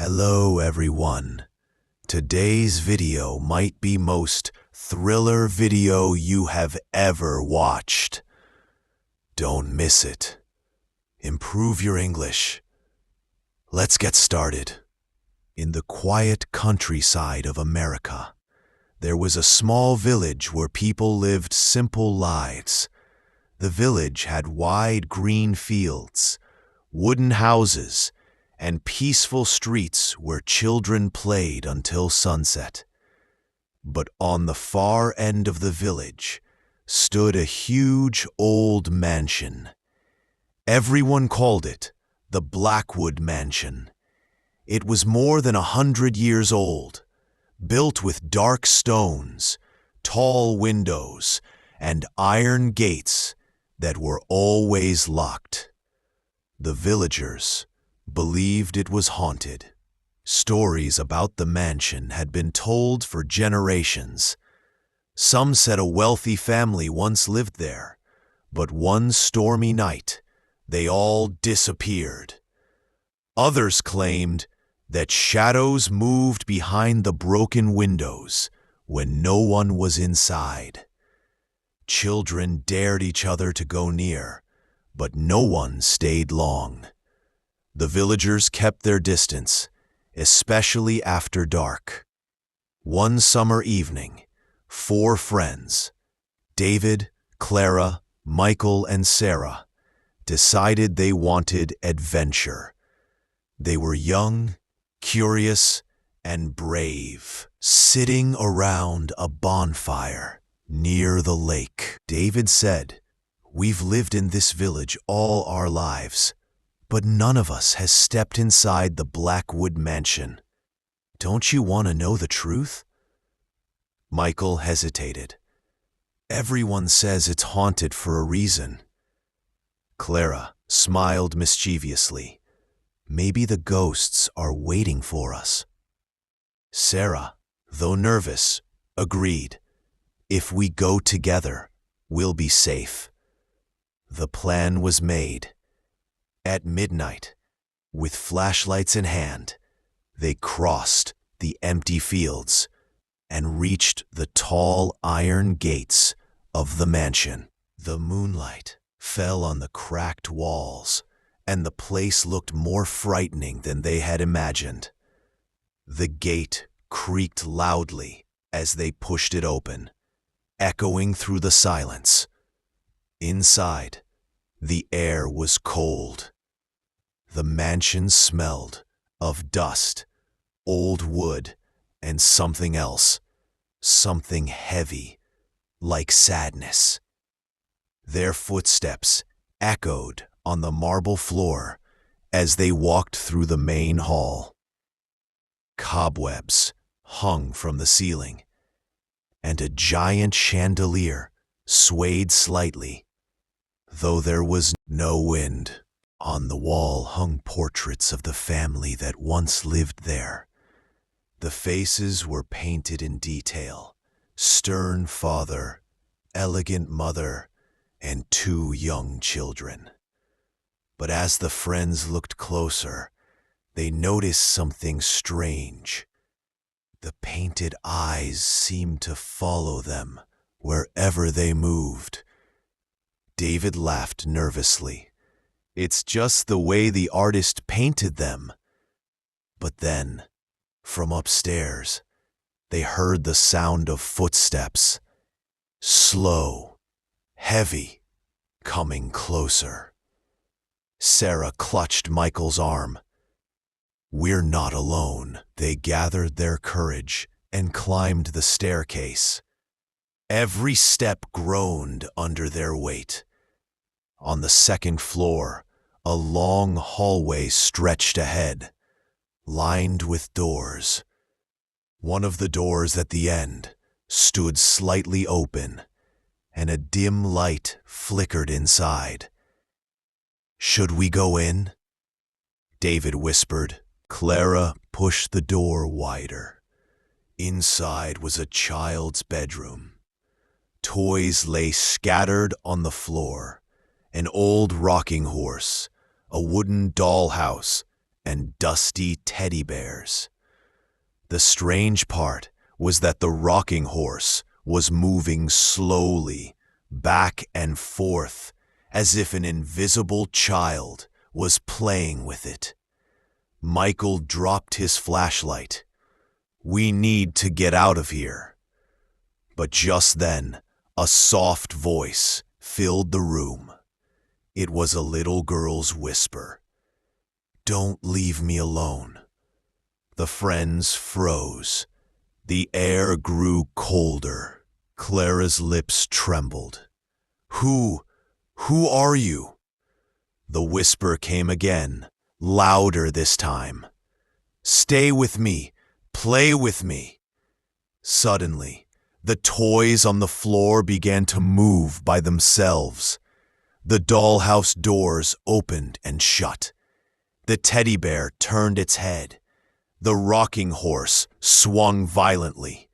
Hello everyone. Today's video might be most thriller video you have ever watched. Don't miss it. Improve your English. Let's get started. In the quiet countryside of America, there was a small village where people lived simple lives. The village had wide green fields, wooden houses, and peaceful streets where children played until sunset. But on the far end of the village stood a huge old mansion. Everyone called it the Blackwood Mansion. It was more than 100 years old, built with dark stones, tall windows, and iron gates that were always locked. The villagers believed it was haunted. Stories about the mansion had been told for generations. Some said a wealthy family once lived there, but one stormy night, they all disappeared. Others claimed that shadows moved behind the broken windows when no one was inside. Children dared each other to go near, but no one stayed long. The villagers kept their distance, especially after dark. One summer evening, 4 friends, David, Clara, Michael, and Sarah, decided they wanted adventure. They were young, curious, and brave, sitting around a bonfire near the lake. David said, "We've lived in this village all our lives, but none of us has stepped inside the Blackwood Mansion. Don't you want to know the truth?" Michael hesitated. "Everyone says it's haunted for a reason." Clara smiled mischievously. "Maybe the ghosts are waiting for us." Sarah, though nervous, agreed. "If we go together, we'll be safe." The plan was made. At midnight, with flashlights in hand, they crossed the empty fields and reached the tall iron gates of the mansion. The moonlight fell on the cracked walls, and the place looked more frightening than they had imagined. The gate creaked loudly as they pushed it open, echoing through the silence. Inside, the air was cold. The mansion smelled of dust, old wood, and something else, something heavy, like sadness. Their footsteps echoed on the marble floor as they walked through the main hall. Cobwebs hung from the ceiling, and a giant chandelier swayed slightly, though there was no wind. On the wall hung portraits of the family that once lived there. The faces were painted in detail: stern father, elegant mother, and 2 young children. But as the friends looked closer, they noticed something strange. The painted eyes seemed to follow them wherever they moved. David laughed nervously. "It's just the way the artist painted them." But then, from upstairs, they heard the sound of footsteps, slow, heavy, coming closer. Sarah clutched Michael's arm. "We're not alone." They gathered their courage and climbed the staircase. Every step groaned under their weight. On the 2nd floor, a long hallway stretched ahead, lined with doors. One of the doors at the end stood slightly open, and a dim light flickered inside. "Should we go in?" David whispered. Clara pushed the door wider. Inside was a child's bedroom. Toys lay scattered on the floor: an old rocking horse, a wooden dollhouse, and dusty teddy bears. The strange part was that the rocking horse was moving slowly, back and forth, as if an invisible child was playing with it. Michael dropped his flashlight. "We need to get out of here." But just then, a soft voice filled the room. It was a little girl's whisper. "Don't leave me alone." The friends froze. The air grew colder. Clara's lips trembled. Who are you?" The whisper came again, louder this time. "Stay with me. Play with me." Suddenly, the toys on the floor began to move by themselves. The dollhouse doors opened and shut. The teddy bear turned its head. The rocking horse swung violently.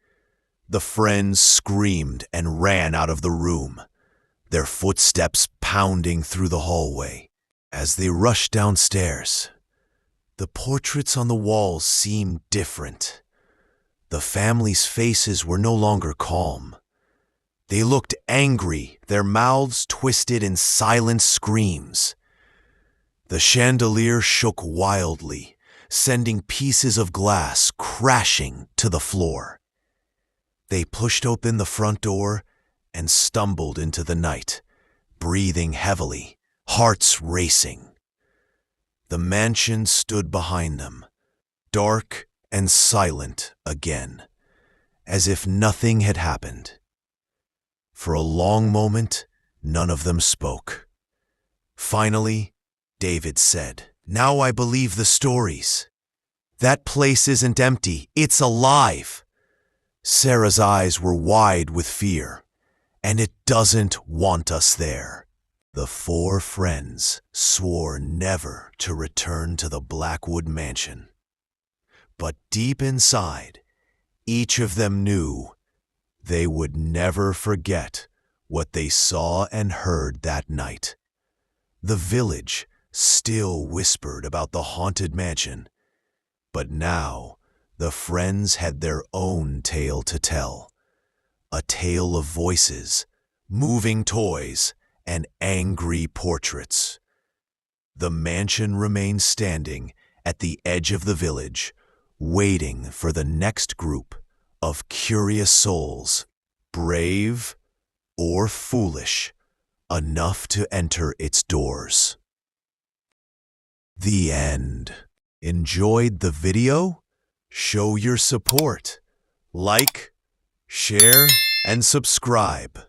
The friends screamed and ran out of the room, their footsteps pounding through the hallway. As they rushed downstairs, the portraits on the walls seemed different. The family's faces were no longer calm. They looked angry, their mouths twisted in silent screams. The chandelier shook wildly, sending pieces of glass crashing to the floor. They pushed open the front door and stumbled into the night, breathing heavily, hearts racing. The mansion stood behind them, dark and silent again, as if nothing had happened. For a long moment, none of them spoke. Finally, David said, "Now I believe the stories. That place isn't empty, it's alive." Sarah's eyes were wide with fear, and it doesn't want us there. The four friends swore never to return to the Blackwood mansion. But deep inside, each of them knew they would never forget what they saw and heard that night. The village still whispered about the haunted mansion, but now the friends had their own tale to tell. A tale of voices, moving toys, and angry portraits. The mansion remained standing at the edge of the village, waiting for the next group of curious souls, brave or foolish enough to enter its doors. The end. Enjoyed the video? Show your support. Like, share, and subscribe.